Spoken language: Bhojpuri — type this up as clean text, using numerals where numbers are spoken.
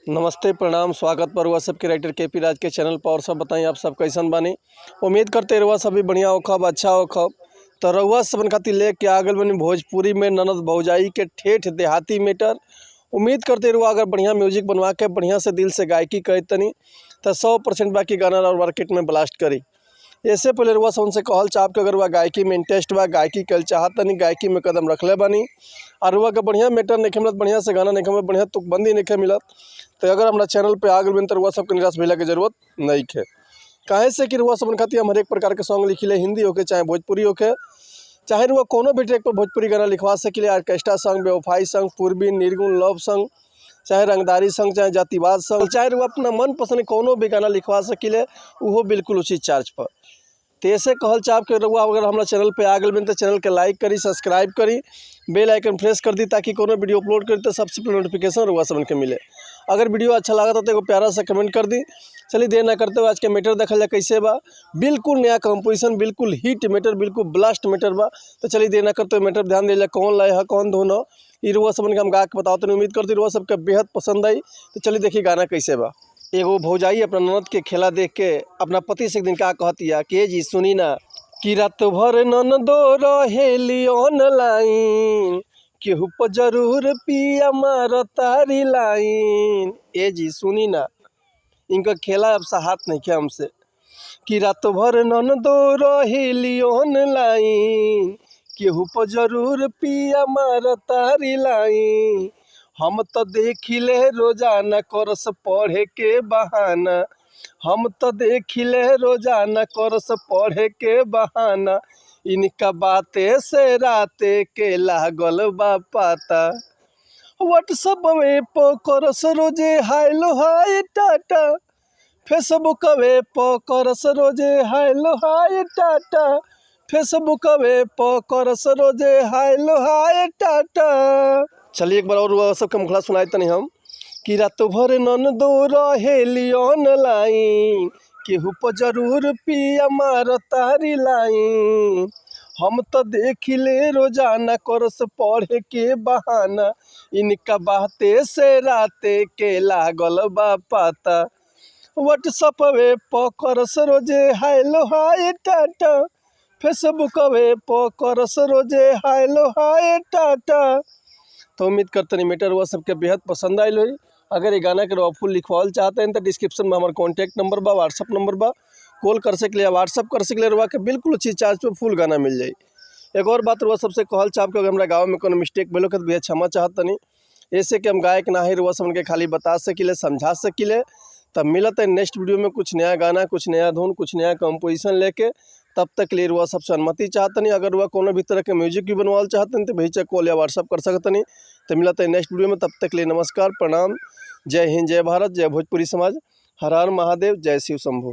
नमस्ते प्रणाम स्वागत पर हुआ सबके राइटर केपी राज के चैनल पर। और सब बताएं आप सब कैसन बानी। उम्मीद करते रहुआ सभी बढ़िया होखब अच्छा होखब। तो रहुआ सबन खातिर लेके आ गल बनी भोजपुरी में ननद भौजाई के ठेठ देहाती मैटर। उम्मीद करते रहुआ अगर बढ़िया म्यूजिक बनवा के बढ़िया से दिल से गायकी कहे तनी तो 100% बाकी गाना और मार्केट में ब्लास्ट करी। ऐसे पहले रुआ से उनसे कहल चाहब कि अगर वह गायकी में इंटरेस्ट बा, गायकी कल चाहत नहीं, गायकी में कदम रखले बानी और रुआ के बढ़िया मैटर नहीं मिलत, बढ़िया से गाना नहीं मिलत, बढ़िया तुकबंदी नहीं मिलत, तो अगर हमारा चैनल पे आ गए तो रुआ सबके निराश भइला के जरूरत नहीं है। काहे से कि रुआ सबन खातिर हम हर एक प्रकार के सॉन्ग लिखिले, हिंदी होके चाहे भोजपुरी होके, चाहे रुआ कोनो भी ट्रैक पर भोजपुरी गाना लिखवा सकिले। ऑर्केस्ट्रा सॉन्ग, बेवफाई सॉन्ग, पूर्वी निर्गुण लव सॉन्ग, चाहे रंगदारी सॉन्ग, चाहे जातिवाद सॉन्ग, चाहे रुआ अपना मन पसंद कोनो भी गाना लिखवा सकिले, वो बिल्कुल उचित चार्ज पर। तो ऐसे कहल चाहब कि रहुआ अगर हमारा चैनल पे आ गए बन तो चैनल के लाइक करी, सब्सक्राइब करी, बेल आइकन प्रेस कर दी ताकि कोनो वीडियो अपलोड करी तो सबसे पहले नोटिफिकेशन रहुआ सबन के मिले। अगर वीडियो अच्छा लगा तो एगो प्यारा सा कमेंट कर दी। चलिए देर ना करते हुए आज के मैटर देखल जाए कैसे बा। बिल्कुल नया कंपोजिशन, बिल्कुल हिट मैटर, बिल्कुल ब्लास्ट मैटर बा। तो चलिए देर ना करते हुए मैटर ध्यान दिया कौन लाए है कौन धुन हो, ये रुआ सबन के हम गा के बताओ। तो उम्मीद करती रुआ सबके बेहद पसंद आई। तो चलिए देखिए गाना कैसे बा। एगो भौजाई अपना ननद के खेला देख के अपना पति से एक दिन का कहतिया कि जी सुनी ना कि रात भर ननदो रहेली ऑनलाइन, केहू पर जरूर पिया मार तारी लाइन। ए जी सुनी ना, इनका खेला अब साहत नहीं क्या हमसे कि रात भर ननदो रहेली ऑनलाइन, केहू पर जरूर पिया मार तारी लाइन। हम तो देखिले रोजाना करस पढ़े के बहाना, हम तो देखिले रोजाना करस पढ़े के बहाना। इनका बातें से राते के लागल बा पाता, व्हाट्सएप पे करस रोजे हायलो हाय टाटा, फेसबुक पे करस रोजे हायलो हाय टाटा, फेसबुक पे करस रोजे हायलो हाय टाटा। चलिए एक बार और सबके मुखला सुनाई तनी हम कि रात भर ननदो रहेली ऑनलाइन, केहू पर जरूर पिया मार तारी लाइन। हम तो देखिले रोजाना करस पढ़े के बहाना, इनका बातें से राते के लागल बा पाता। व्हाट्सएप पे करस रोजे हायलो हाय टाटा, फेसबुक पे करस रोजे हायलो हाय टाटा। तो उम्मीद करते नहीं मैटर हुआ सबके बेहद पसंद आयल हुई। अगर ये गाना के फुल लिखवाल चाहते हैं तो डिस्क्रिप्शन में हमारा कॉन्टैक्ट नंबर बा, व्हाट्सअप नंबर बा, कॉल कर सकले या व्हाट्सअप कर सकले। रुआ के बिल्कुल अच्छी चार्ज पे फुल गाना मिल जाए। एक और बात रुआ सबसे कहल चाहब कि अगर हमारा गाँव में कोनो मिस्टेक भेलो तो भैया क्षमा चाहत नहीं। ऐसे कि हम गायक ना ही रुआ सब के खाली बता सकिले, समझा सकिले। तब मिलत है नेक्स्ट वीडियो में कुछ नया गाना, कुछ नया धुन, कुछ नया कंपोजिशन लेके। तब तक लिए रुआ सबसे अनुमति चाहते नहीं। अगर रुआ कोनो भी तरह के म्यूजिक भी बनवाल चाहते हैं तो भेजा कॉल या व्हाट्सअप कर सकते नहीं। तो मिलता है नेक्स्ट वीडियो में, तब तक लिए नमस्कार प्रणाम, जय हिंद, जय भारत, जय भोजपुरी समाज, हर हर महादेव, जय शिव शंभू।